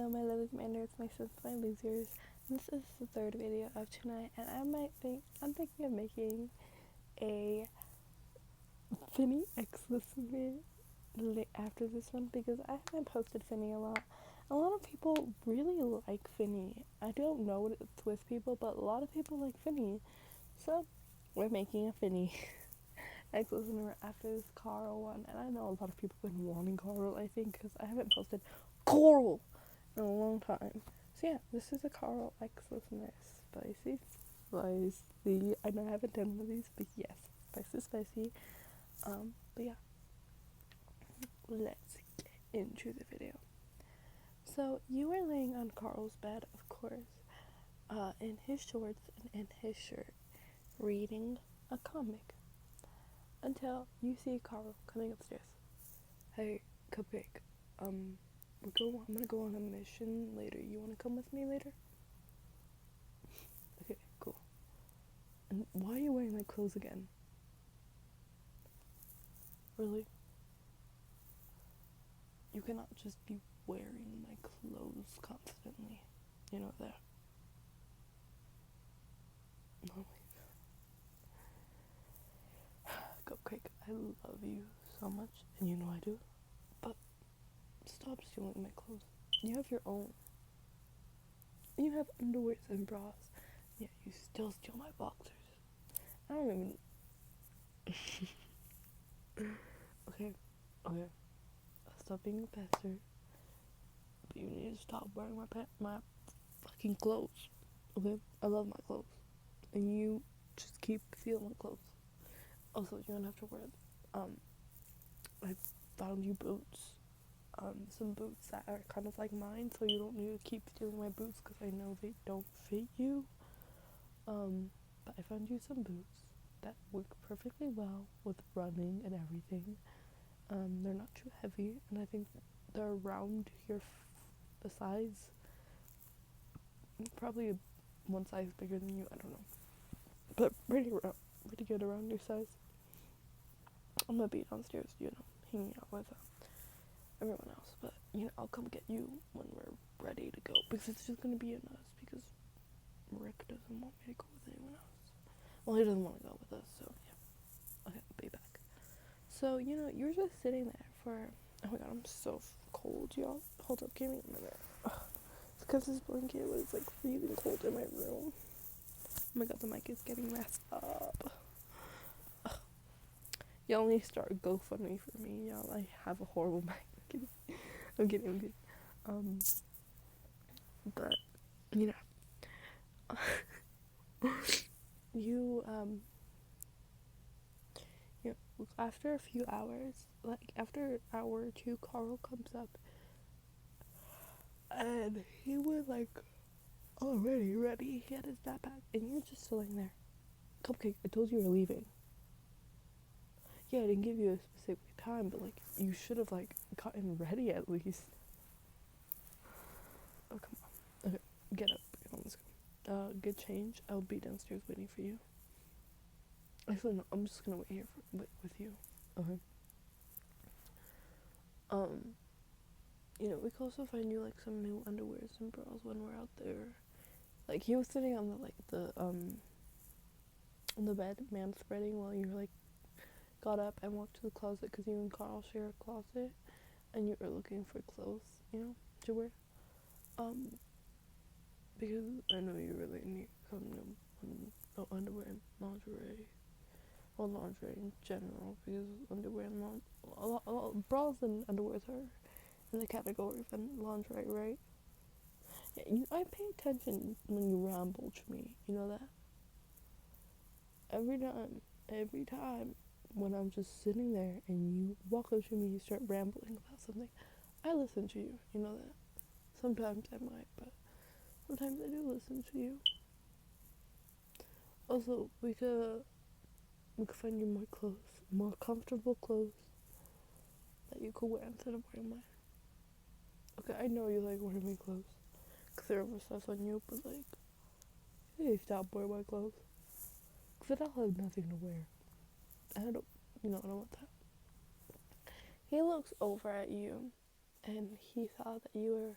Hello, my lovely commanders, my sons, my losers. This is the third video of tonight, and I'm thinking of making a Finny X listener after this one because I haven't posted Finny a lot. A lot of people really like Finny. I don't know what it's with people, but a lot of people like Finny. So we're making a Finny X listener after this Carl one, and I know a lot of people have been wanting Carl. I think because I haven't posted Coral in a long time. So yeah, this is a Carl X listener. Spicy. I know I haven't done one of these, but yes, spicy. But yeah, let's get into the video. So you were laying on Carl's bed, of course, in his shorts and in his shirt, reading a comic, until you see Carl coming upstairs. Hey, Cupcake, I'm gonna go on a mission later. You wanna come with me later? Okay, cool. And why are you wearing my clothes again? Really? You cannot just be wearing my clothes constantly. You know that. Oh my god. Cupcake, I love you so much, and you know I do. But stop stealing my clothes. You have your own. You have underwears and bras. Yeah, you still steal my boxers. I don't even. Okay. Stop being a bastard. But you need to stop wearing my fucking clothes. Okay? I love my clothes. And you just keep stealing my clothes. Also, you don't have to wear them. I found you boots. Some boots that are kind of like mine, so you don't need to keep stealing my boots because I know they don't fit you. But I found you some boots that work perfectly well with running and everything. They're not too heavy, and I think they're around the size. Probably one size bigger than you, I don't know. But pretty good around your size. I'm gonna be downstairs, hanging out with everyone else. But, I'll come get you when we're ready to go. Because it's just gonna be in us, because Rick doesn't want me to go with anyone else. Well, he doesn't want to go with us, so yeah. Okay, I'll be back. So, you're just sitting there for... Oh my god, I'm so cold, y'all. Hold up, give me a minute. It's because this blanket was, freezing cold in my room. Oh my god, the mic is getting messed up. Y'all need to start a GoFundMe for me, y'all. I have a horrible mic. I'm kidding. But, you, after a few hours, after hour or two, Carl comes up, and he was, already ready. He had his backpack, and you're just sitting there. Cupcake, I told you were leaving. Yeah, I didn't give you a specific time, but, you should have, gotten ready at least. Oh, come on. Okay, get up. Let's go. Get changed. I'll be downstairs waiting for you. Actually, no, I'm just gonna wait here with you. Okay. We can also find you, some new underwears and bras when we're out there. He was sitting on on the bed, man-spreading, while you, got up and walked to the closet, because you and Carl share a closet, and you were looking for clothes, to wear. Because I know you really need some new underwear and lingerie. Well, lingerie in general, because underwear and bras and underwears are in the category of lingerie, right? Yeah, I pay attention when you ramble to me. You know that? Every time when I'm just sitting there and you walk up to me and start rambling about something, I listen to you. You know that? Sometimes I might, but sometimes I do listen to you. Also, we could find you more comfortable clothes that you could wear instead of wearing mine. Okay, I know you like wearing my clothes, because they're oversized on you, but hey, stop wearing my clothes. Because then I'll have nothing to wear. I don't want that. He looks over at you, and he saw that you were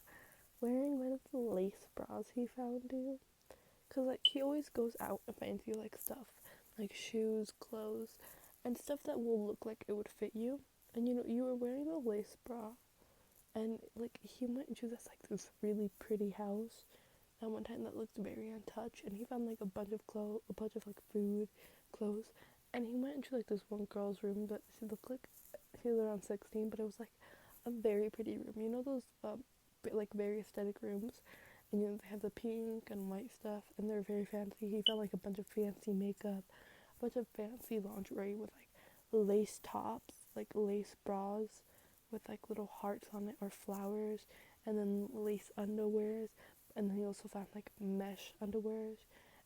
wearing one of the lace bras he found you. Cause like he always goes out and finds you like stuff, like shoes, clothes, and stuff that will look like it would fit you. And you know, you were wearing a lace bra, and like he went to this really pretty house at one time that looked very untouched, and he found like a bunch of clothes, a bunch of like food, clothes, and he went into like this one girl's room that she looked like she was around 16, but it was like a very pretty room. You know those like very aesthetic rooms, and you know they have the pink and white stuff, and they're very fancy. He found like a bunch of fancy makeup, a bunch of fancy lingerie with like lace tops, like lace bras with like little hearts on it or flowers, and then lace underwears, and then he also found like mesh underwears,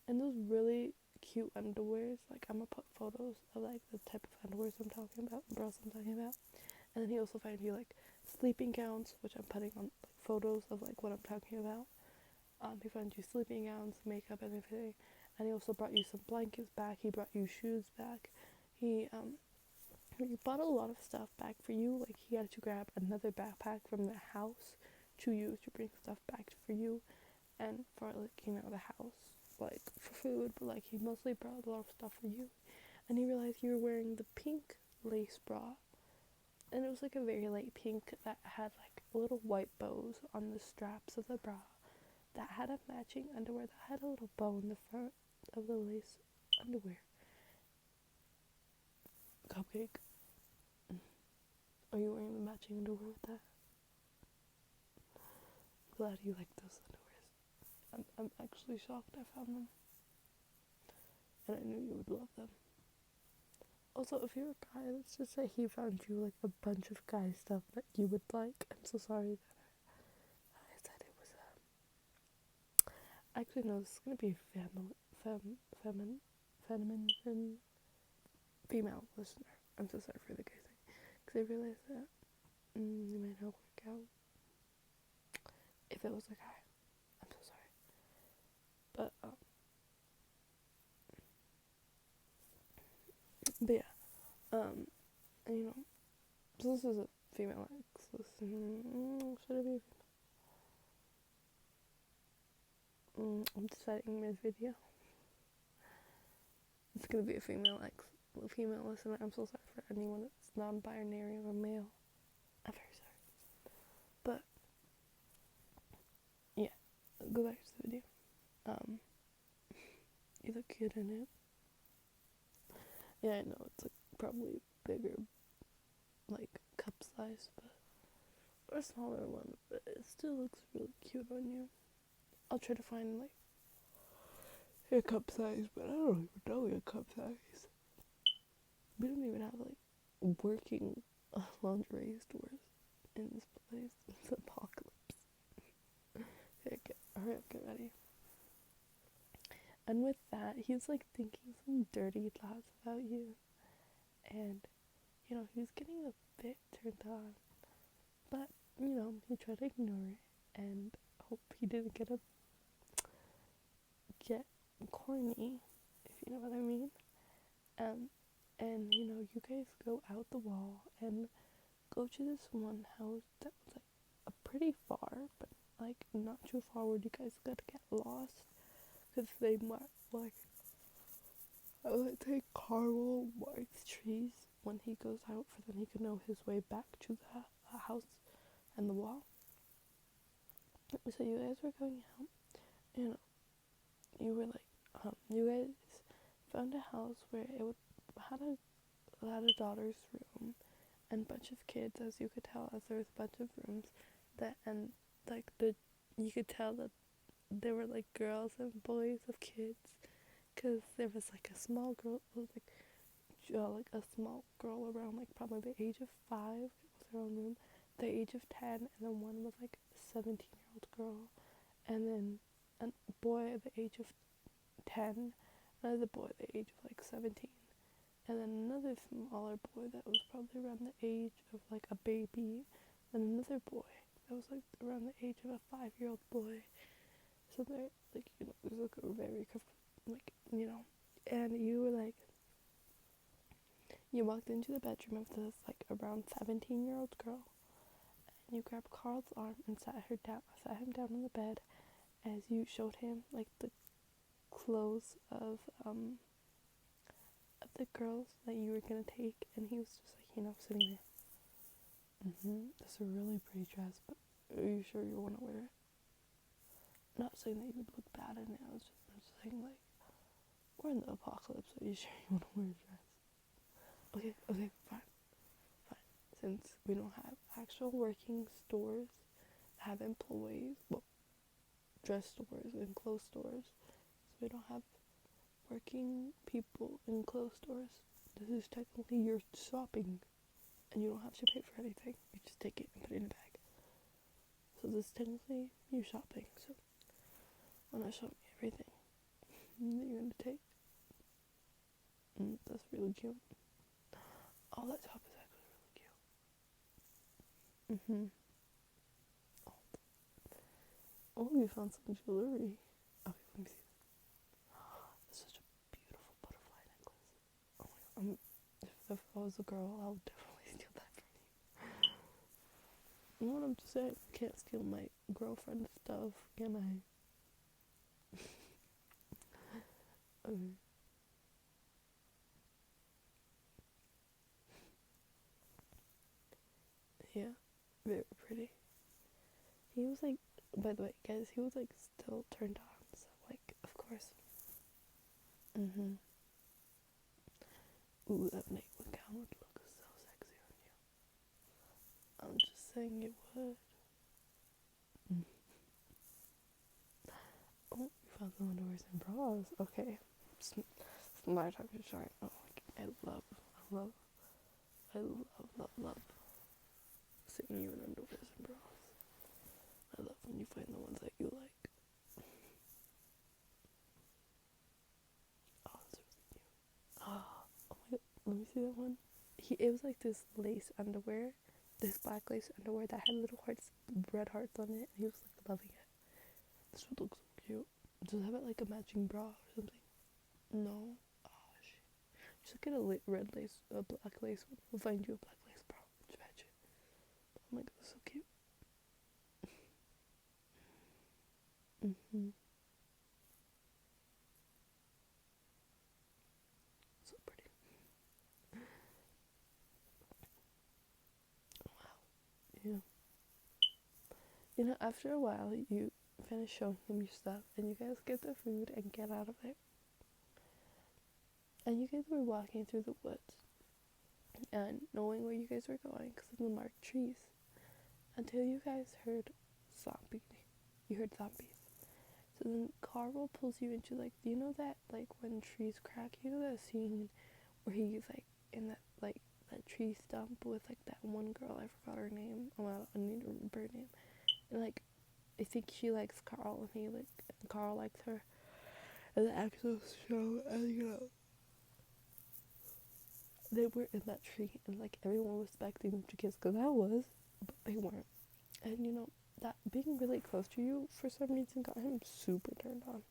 and those really cute underwears. Like I'm gonna put photos of like the type of underwears I'm talking about, bras I'm talking about. And then he also found you like sleeping gowns, which I'm putting on like photos of like what I'm talking about. He found you sleeping gowns, makeup, and everything. And he also brought you some blankets back. He brought you shoes back. He bought a lot of stuff back for you. Like he had to grab another backpack from the house to use to bring stuff back for you, and for like you know the house, like for food. But like he mostly brought a lot of stuff for you. And he realized you were wearing the pink lace bra, and it was like a very light pink that had like little white bows on the straps of the bra, that had a matching underwear that had a little bow in the front of the lace underwear. Cupcake, are you wearing the matching underwear with that? Glad you like those underwears. I'm actually shocked I found them, and I knew you would love them. Also, if you're a guy, let's just say he found you like a bunch of guy stuff that you would like. I'm so sorry that I said it was actually no, this is gonna be feminine female listener. I'm so sorry for the guy thing, because I realized that you might not work out if it was a guy. I'm so sorry, but yeah, and, you know, so this is a female ex. Should it be? I'm deciding mid-video. It's gonna be a female listener. I'm so sorry for anyone that's non-binary or male. I'm very sorry. But yeah, go back to the video. You look cute in it. Yeah, I know it's like probably bigger, like cup size, or a smaller one, but it still looks really cute on you. I'll try to find like your cup size, but I don't even know your cup size. We don't even have like working lingerie stores in this place. It's an apocalypse. Okay, hurry up, get ready. And with that, he's like thinking some dirty thoughts about you, and you know he's getting a bit turned on, but you know he tried to ignore it and hope he didn't get corny, if you know what I mean. And you know you guys go out the wall and go to this one house that was like a pretty far, but like not too far where you guys gotta get lost, because they might like take Carl marks trees when he goes out, for then he could know his way back to the house and the wall. So you guys were going out, you know, you were like, you guys found a house where had a daughter's room and bunch of kids, as you could tell, as there was a bunch of rooms that, and like you could tell that there were like girls and boys of kids, because there was like a small girl, like a small girl around like probably the age of 5 with her own room, the age of 10, and then one was like a 17-year-old girl, and then a boy at the age of 10, another boy at the age of like 17, and then another smaller boy that was probably around the age of like a baby, and another boy that was like around the age of a 5-year-old boy. So they're like, you know, it was like a very like, you know, and you were like, you walked into the bedroom of this like around 17-year-old girl, you grabbed Carl's arm and sat him down on the bed as you showed him like the clothes of the girls that you were gonna take, and he was just like, sitting there. That's a really pretty dress, but are you sure you want to wear it? I'm not saying that you would look bad in it. I'm just saying, like, we're in the apocalypse. Are you sure you want to wear a dress? Okay, fine. Since we don't have actual working stores that have employees, well, dress stores and clothes stores, so we don't have working people in clothes stores. This is technically your shopping, and you don't have to pay for anything. You just take it and put it in a bag. So this is technically you shopping. So why not show me everything that you're gonna take? That's really cute. Oh, that top is actually really cute. Oh, you found some jewelry. Okay, let me see. That's such a beautiful butterfly necklace. Oh my god. If I was a girl, I would definitely steal that from you. You know what I'm just saying? I can't steal my girlfriend's stuff, can I? Okay. Yeah, very pretty. He was like, by the way, guys, he was like still turned on, so like, of course. Ooh, that nightgown would look so sexy on you. I'm just saying it would. Oh, you found some underwears and bras. Okay. It's my time to shine. Oh, I love seeing you in underwears and bras. I love when you find the ones that you like. Oh, that's really cute. Oh my god, let me see that one. It was like this lace underwear, this black lace underwear that had little hearts, red hearts on it, and he was like loving it. This would look so cute. Does it have it like a matching bra or something? No. Oh shit. Just get a red lace, a black lace one. We'll find you a black lace bra. Just match it. Oh my god, that's so cute. So pretty. Wow. Yeah. After a while, you finish showing him your stuff, and you guys get the food and get out of there. And you guys were walking through the woods, and knowing where you guys were going because of the marked trees, until you guys heard zombies. You heard zombies. So then Carl pulls you into, like, you know that, like, when trees crack, you know that scene where he's, like, in that, like, that tree stump with, like, that one girl, I forgot her name, well, I need to remember her name, and, like, I think she likes Carl, and Carl likes her, and the actual show, and, they were in that tree, and, like, everyone was expecting them to kiss, because I was, but they weren't, and, that being really close to you, for some reason, got him super turned on.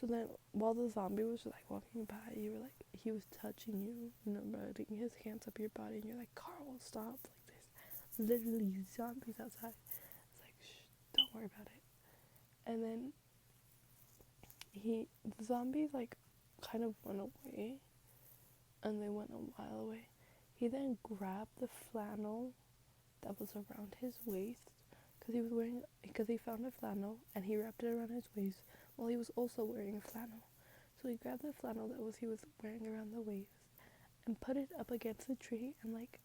So then, while the zombie was like walking by, you were like, he was touching you, putting his hands up your body, and you're like, Carl, stop! Like, there's literally zombies outside. It's like, shh, don't worry about it. And then the zombies like kind of went away, and they went a while away. He then grabbed the flannel that was around his waist, because he found a flannel and he wrapped it around his waist while he was also wearing a flannel. So he grabbed the flannel he was wearing around the waist and put it up against the tree and like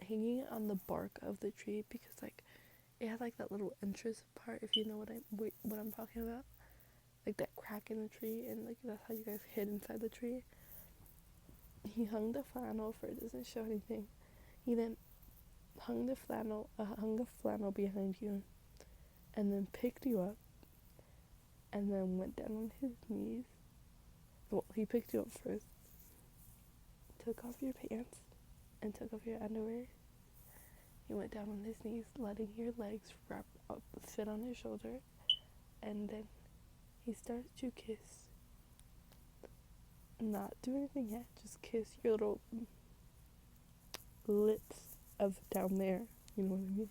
hanging it on the bark of the tree, because like it had like that little entrance part, if you know what I'm talking about, like that crack in the tree, and like that's how you guys hid inside the tree. He hung the flannel for it doesn't show anything. He then hung a flannel behind you, and then picked you up, and then went down on his knees. Well, he picked you up first, took off your pants, and took off your underwear. He went down on his knees, letting your legs fit on his shoulder, and then he started to kiss. Not do anything yet, just kiss your little lips of down there. You know what I mean?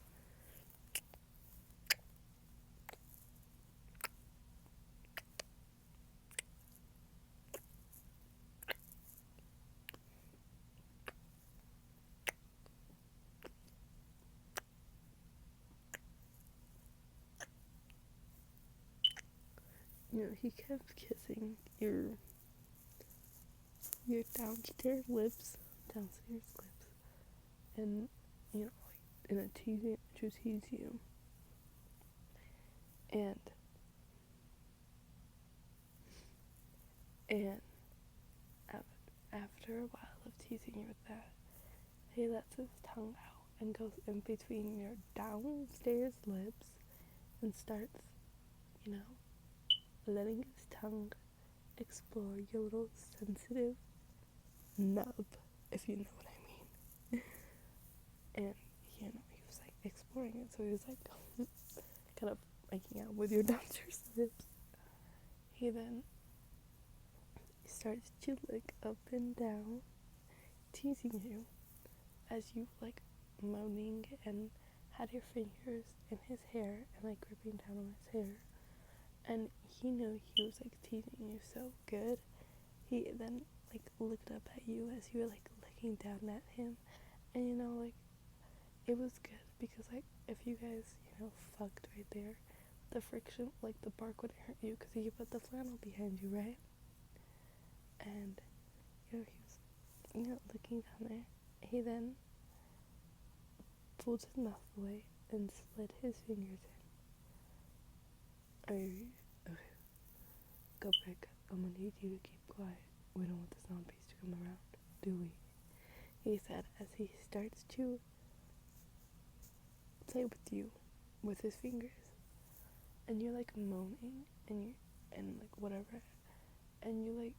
he kept kissing your downstairs lips, and like in a teasing to tease you, and and after a while of teasing you with that, he lets his tongue out and goes in between your downstairs lips and starts, letting his tongue explore your little sensitive nub, if you know what I mean. And he was like exploring it, so he was like kind of making out with your downstairs lips. He then starts to lick up and down, teasing you as you like moaning and had your fingers in his hair and like gripping down on his hair. And he knew he was like teasing you so good. He then like looked up at you as you were like looking down at him, and like it was good because like if you guys fucked right there, the friction, like the bark wouldn't hurt you because he put the flannel behind you, right? And he was looking down there. He then pulled his mouth away and slid his fingers in. Okay, go break. I'm gonna need you to keep quiet. We don't want the zombies to come around, do we? He said as he starts to play with you with his fingers, and you're like moaning and like whatever, and you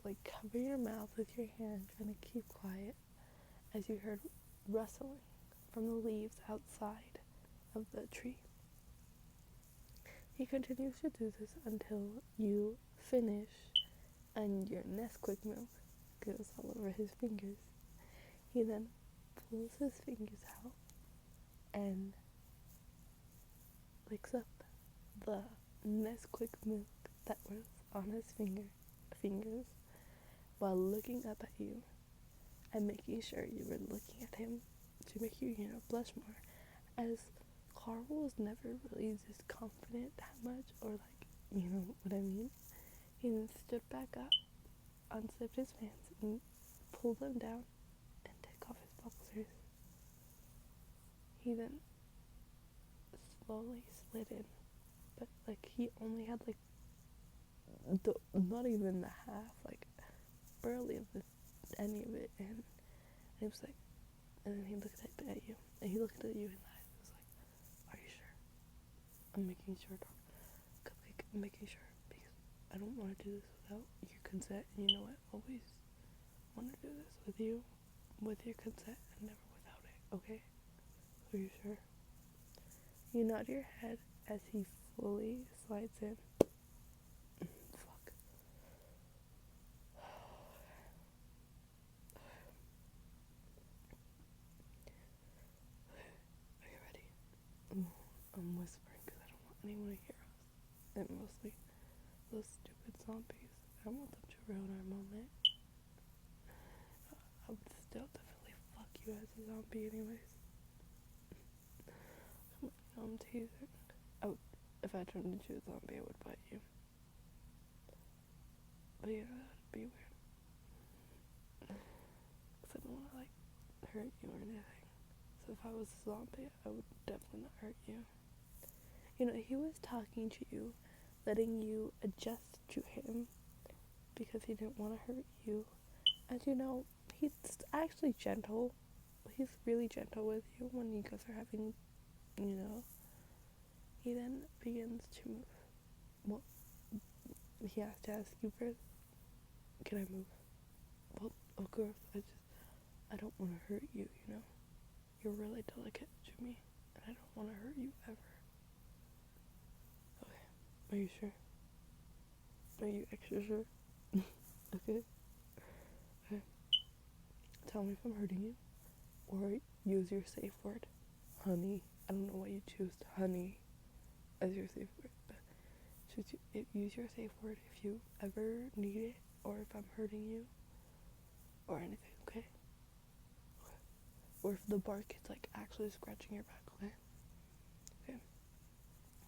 like cover your mouth with your hand trying to keep quiet as you heard rustling from the leaves outside of the tree. He continues to do this until you finish and your Nesquik milk goes all over his fingers. He then pulls his fingers out and licks up the Nesquik milk that was on his fingers while looking up at you and making sure you were looking at him to make you, blush more. As Carl was never really this confident that much, or like, what I mean? He then stood back up, unzipped his pants, and pulled them down and took off his boxers. He then slowly slid in, but like he only had like not even the half, like barely of any of it in. And he was like, and then he looked at you, and he looked at you in the eyes. He was like, "Are you sure?" I'm making sure, Cupcake. I'm making sure because I don't want to do this without your consent. And you know I always want to do this with you, with your consent, and never without it. Okay? Are you sure? You nod your head as he fully slides in. Fuck. Are you ready? I'm whispering because I don't want anyone to hear us. And mostly those stupid zombies. I don't want them to ruin our moment. I would still definitely fuck you as a zombie anyways. I'm teasing. If I turned into a zombie, I would bite you. But that'd be weird. Because I don't want to like hurt you or anything. So if I was a zombie, I would definitely not hurt you. He was talking to you, letting you adjust to him because he didn't want to hurt you. And he's actually gentle. He's really gentle with you when you guys are having, He then begins to move. Well, he has to ask you first, can I move? Well, of course, I don't want to hurt you, You're really delicate to me, and I don't want to hurt you ever. Okay, are you sure? Are you extra sure? Okay. Tell me if I'm hurting you, or use your safe word, honey. I don't know why you choose honey as your safe word, but use your safe word if you ever need it, or if I'm hurting you, or anything, okay? Or if the bark is like actually scratching your back, okay? Okay.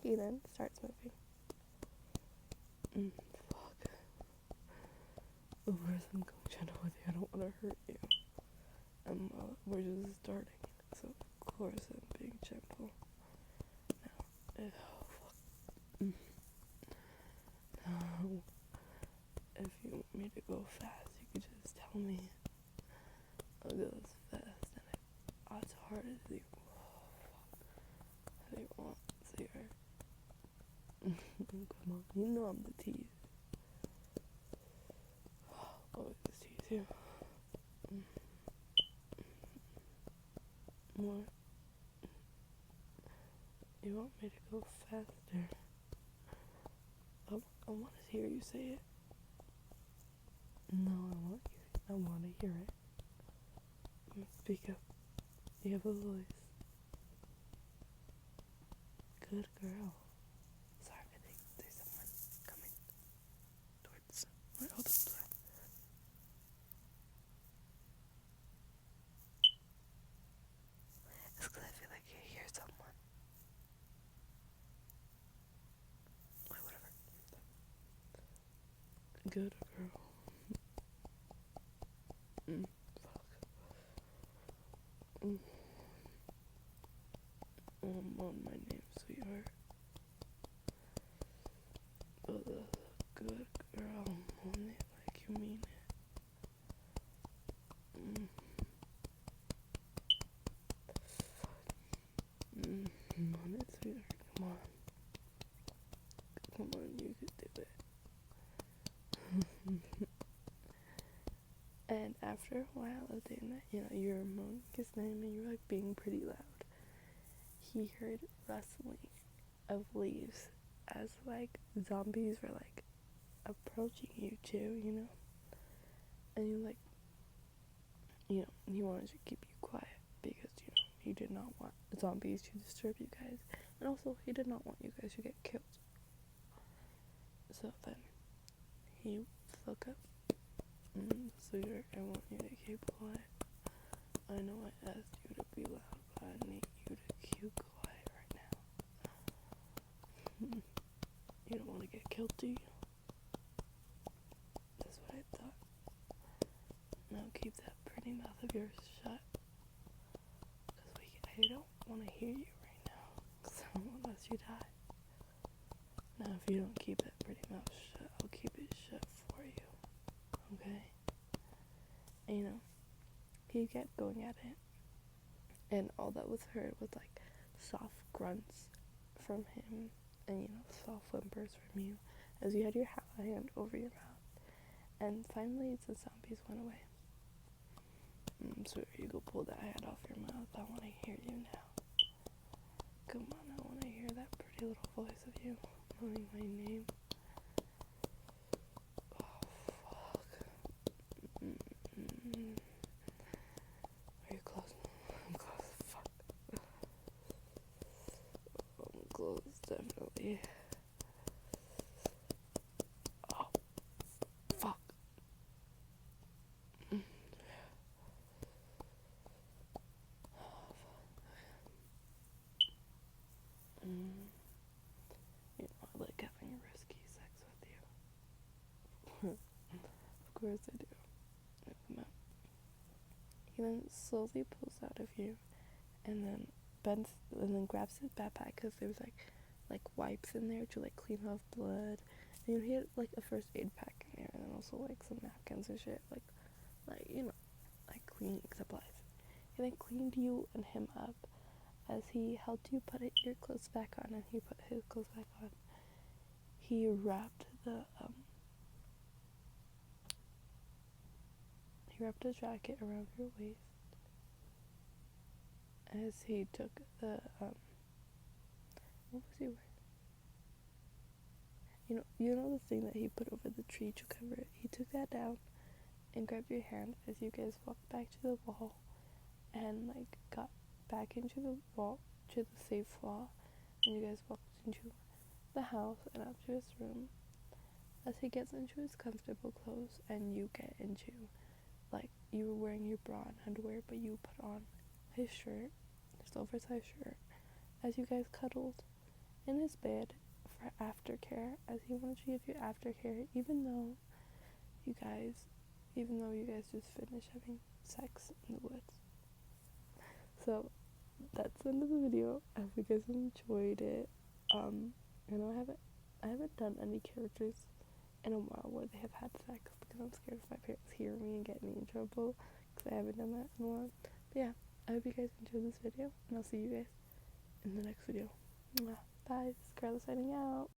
He then starts moving. Fuck. Of course I'm going gentle with you. I don't want to hurt you. We're just starting, so of course I'm being gentle. Now, now, if you want me to go fast, you could just tell me. I'll go as fast and as hard as you. How do you want? So come on, you know I'm the tease. Always tease you. More. You want me to go faster? I want to hear you say it. No, I want to hear it. Speak up. You have a voice. Good girl. Sorry, I think there's someone coming towards my other side. It's because I feel like you hear someone. Wait, whatever. Good girl. Fuck. On my name, sweetheart. Oh, that's a good girl. Only like you mean it. On it, sweetheart. Come on. Come on, you can do it. And after a while of doing that, you're moaning his name and you're like being pretty loud. He heard rustling of leaves as like zombies were like approaching you too, and you like, he wanted to keep you quiet because he did not want zombies to disturb you guys, and also he did not want you guys to get killed. So then he spoke up. Sweetheart, I want you to keep quiet. I know I asked you to be loud, but I need you to keep quiet right now. You don't want to get killed, do you? That's what I thought. Now keep that pretty mouth of yours shut. Because I don't want to hear you right now. Because I don't want to let you die. Now if you don't keep that pretty mouth shut, I'll keep it shut for you. Okay? And he kept going at it. And all that was heard was like soft grunts from him and soft whimpers from you as you had your hand over your mouth. And finally the zombies went away. So you go pull that hand off your mouth. I want to hear you now. Come on, I want to hear that pretty little voice of you moaning my name. Oh, fuck. Are you close? I'm close. Fuck. I'm close, definitely. Oh, fuck. I like having risky sex with you. Of course I do. He then slowly pulls out of you and then bends and then grabs his backpack because there's like wipes in there to like clean off blood. And he had like a first aid pack in there and then also like some napkins and shit like cleaning supplies. He then cleaned you and him up as he helped you put your clothes back on and he put his clothes back on. He wrapped a jacket around your waist as he took the what was he wearing? You know the thing that he put over the tree to cover it. He took that down and grabbed your hand as you guys walked back to the wall and like got back into the wall to the safe wall, and you guys walked into the house and up to his room as he gets into his comfortable clothes and you get into like you were wearing your bra and underwear, but you put on his shirt, his oversized shirt, as you guys cuddled in his bed for aftercare, as he wanted to give you aftercare, even though you guys just finished having sex in the woods. So that's the end of the video. I hope you guys enjoyed it. I know I haven't done any characters in a while where they have had sex, because I'm scared if my parents hear me and get me in trouble, because I haven't done that in a while. But yeah, I hope you guys enjoyed this video, and I'll see you guys in the next video. Bye, this is Carla signing out.